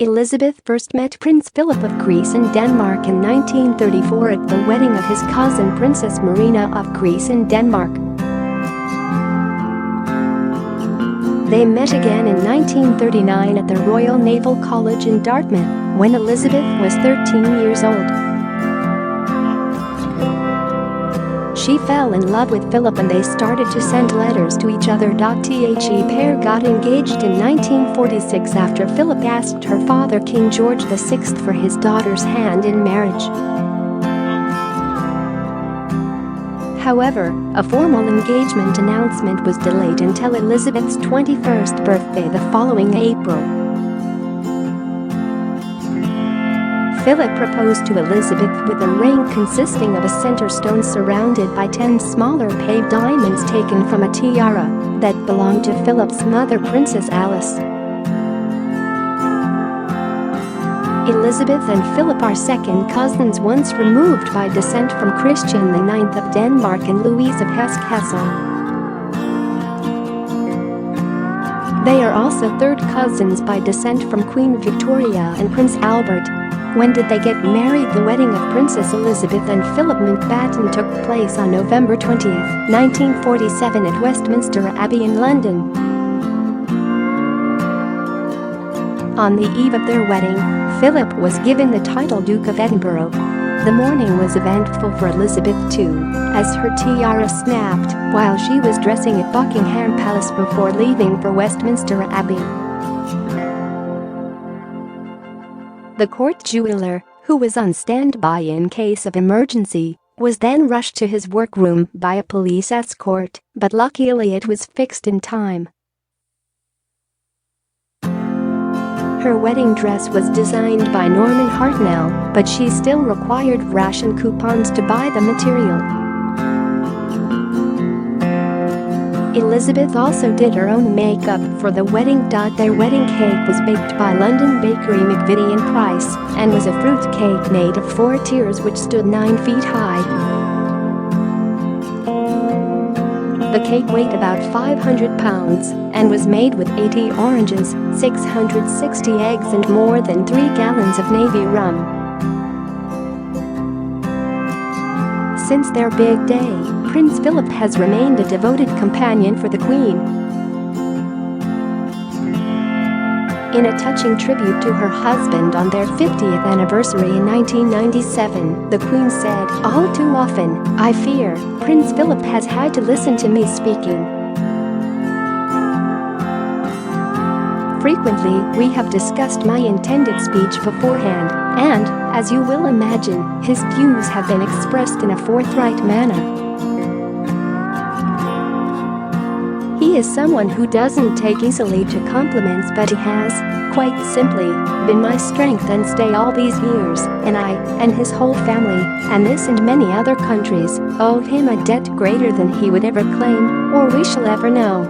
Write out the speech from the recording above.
Elizabeth first met Prince Philip of Greece and Denmark in 1934 at the wedding of his cousin Princess Marina of Greece and Denmark. They met again in 1939 at the Royal Naval College in Dartmouth, when Elizabeth was 13 years old. She fell in love with Philip and they started to send letters to each other. The pair got engaged in 1946 after Philip asked her father King George VI for his daughter's hand in marriage. However, a formal engagement announcement was delayed until Elizabeth's 21st birthday the following April. Philip proposed to Elizabeth with a ring consisting of a center stone surrounded by 10 smaller paved diamonds taken from a tiara that belonged to Philip's mother, Princess Alice. Elizabeth and Philip are second cousins, once removed by descent from Christian IX of Denmark and Louise of Hesse-Kassel. They are also third cousins by descent from Queen Victoria and Prince Albert. When did they get married? The wedding of Princess Elizabeth and Philip Mountbatten took place on November 20, 1947 at Westminster Abbey in London. On the eve of their wedding, Philip was given the title Duke of Edinburgh. The morning was eventful for Elizabeth too, as her tiara snapped while she was dressing at Buckingham Palace before leaving for Westminster Abbey. The court jeweler, who was on standby in case of emergency, was then rushed to his workroom by a police escort, but luckily it was fixed in time. Her wedding dress was designed by Norman Hartnell, but she still required ration coupons to buy the material. Elizabeth also did her own makeup for the wedding. Their wedding cake was baked by London bakery McVitie & Price and was a fruit cake made of 4 tiers which stood 9 feet high. The cake weighed about 500 pounds and was made with 80 oranges, 660 eggs and more than 3 gallons of navy rum. Since their big day, Prince Philip has remained a devoted companion for the Queen. In a touching tribute to her husband on their 50th anniversary in 1997, the Queen said, "All too often, I fear, Prince Philip has had to listen to me speaking. Frequently, we have discussed my intended speech beforehand, and, as you will imagine, his views have been expressed in a forthright manner. He is someone who doesn't take easily to compliments, but he has, quite simply, been my strength and stay all these years, and I, and his whole family, and this and many other countries, owe him a debt greater than he would ever claim, or we shall ever know."